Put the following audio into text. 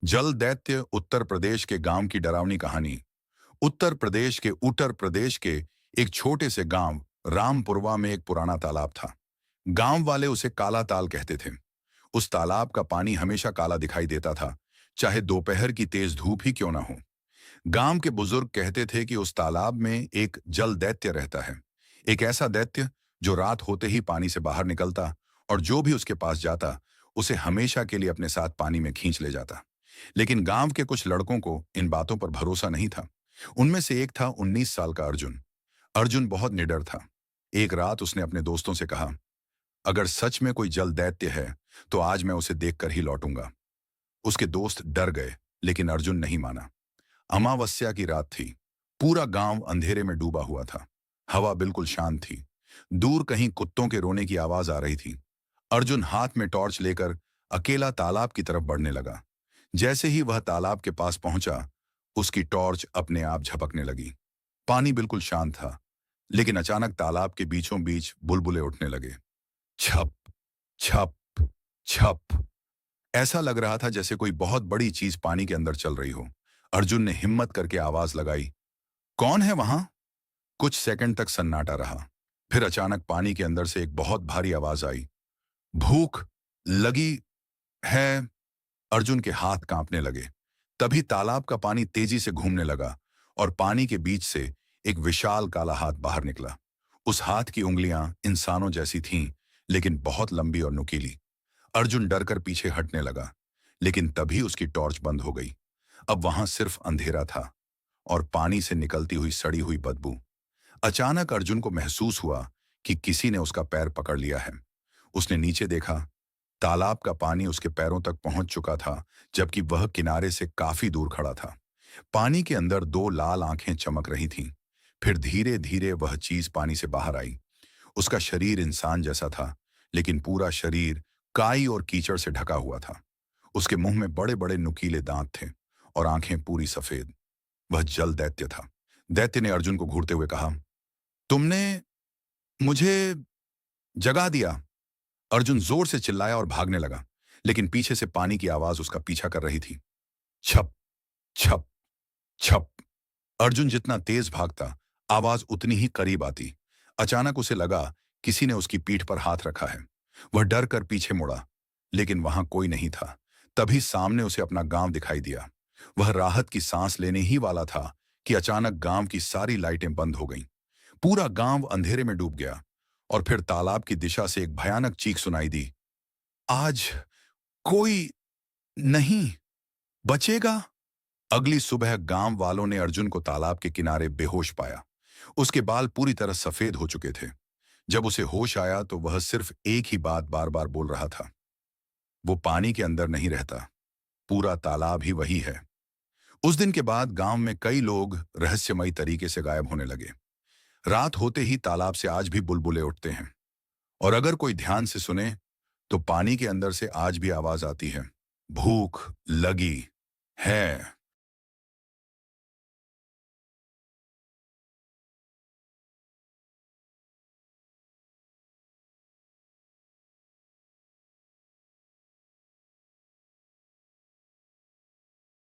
जल दैत्य उत्तर प्रदेश के गांव की डरावनी कहानी। उत्तर प्रदेश के एक छोटे से गांव रामपुरवा में एक पुराना तालाब था। गांव वाले उसे काला ताल कहते थे। उस तालाब का पानी हमेशा काला दिखाई देता था, चाहे दोपहर की तेज धूप ही क्यों ना हो। गांव के बुजुर्ग कहते थे कि उस तालाब में एक जल दैत्य रहता है। एक ऐसा दैत्य जो रात होते ही पानी से बाहर निकलता और जो भी उसके पास जाता उसे हमेशा के लिए अपने साथ पानी में खींच ले जाता। लेकिन गांव के कुछ लड़कों को इन बातों पर भरोसा नहीं था। उनमें से एक था 19 साल का अर्जुन। अर्जुन बहुत निडर था। एक रात उसने अपने दोस्तों से कहा, अगर सच में कोई जल दैत्य है तो आज मैं उसे देखकर ही लौटूंगा। उसके दोस्त डर गए, लेकिन अर्जुन नहीं माना। अमावस्या की रात थी। पूरा गांव अंधेरे में डूबा हुआ था। हवा बिल्कुल शांत थी। दूर कहीं कुत्तों के रोने की आवाज आ रही थी। अर्जुन हाथ में टॉर्च लेकर अकेला तालाब की तरफ बढ़ने लगा। जैसे ही वह तालाब के पास पहुंचा, उसकी टॉर्च अपने आप झपकने लगी। पानी बिल्कुल शांत था, लेकिन अचानक तालाब के बीचों बीच बुलबुले उठने लगे। छप छप छप। ऐसा लग रहा था जैसे कोई बहुत बड़ी चीज पानी के अंदर चल रही हो। अर्जुन ने हिम्मत करके आवाज लगाई, कौन है वहां? कुछ सेकंड तक सन्नाटा रहा। फिर अचानक पानी के अंदर से एक बहुत भारी आवाज आई, भूख लगी है। अर्जुन के हाथ कांपने लगे। तभी तालाब का पानी तेजी से घूमने लगा और पानी के बीच से एक विशाल काला हाथ बाहर निकला। उस हाथ की उंगलियां इंसानों जैसी थीं, लेकिन बहुत लंबी और नुकीली। अर्जुन डरकर पीछे हटने लगा, लेकिन तभी उसकी टॉर्च बंद हो गई। अब वहां सिर्फ अंधेरा था और पानी से निकलती हुई सड़ी हुई बदबू। अचानक अर्जुन को महसूस हुआ कि किसी ने उसका पैर पकड़ लिया है। उसने नीचे देखा। तालाब का पानी उसके पैरों तक पहुंच चुका था, जबकि वह किनारे से काफी दूर खड़ा था। पानी के अंदर दो लाल आंखें चमक रही थीं। फिर धीरे धीरे वह चीज पानी से बाहर आई। उसका शरीर इंसान जैसा था, लेकिन पूरा शरीर काई और कीचड़ से ढका हुआ था। उसके मुंह में बड़े बड़े नुकीले दांत थे और आंखें पूरी सफेद। वह जल दैत्य था। दैत्य ने अर्जुन को घूरते हुए कहा, तुमने मुझे जगा दिया। अर्जुन जोर से चिल्लाया और भागने लगा, लेकिन पीछे से पानी की आवाज उसका पीछा कर रही थी। छप छप छप। अर्जुन जितना तेज भागता, आवाज उतनी ही करीब आती। अचानक उसे लगा किसी ने उसकी पीठ पर हाथ रखा है। वह डर कर पीछे मुड़ा, लेकिन वहां कोई नहीं था। तभी सामने उसे अपना गांव दिखाई दिया। वह राहत की सांस लेने ही वाला था कि अचानक गांव की सारी लाइटें बंद हो गईं। पूरा गांव अंधेरे में डूब गया और फिर तालाब की दिशा से एक भयानक चीख सुनाई दी, आज कोई नहीं बचेगा। अगली सुबह गांव वालों ने अर्जुन को तालाब के किनारे बेहोश पाया। उसके बाल पूरी तरह सफेद हो चुके थे। जब उसे होश आया तो वह सिर्फ एक ही बात बार बार बोल रहा था, वो पानी के अंदर नहीं रहता, पूरा तालाब ही वही है। उस दिन के बाद गांव में कई लोग रहस्यमयी तरीके से गायब होने लगे। रात होते ही तालाब से आज भी बुलबुले उठते हैं, और अगर कोई ध्यान से सुने तो पानी के अंदर से आज भी आवाज आती है, भूख लगी है।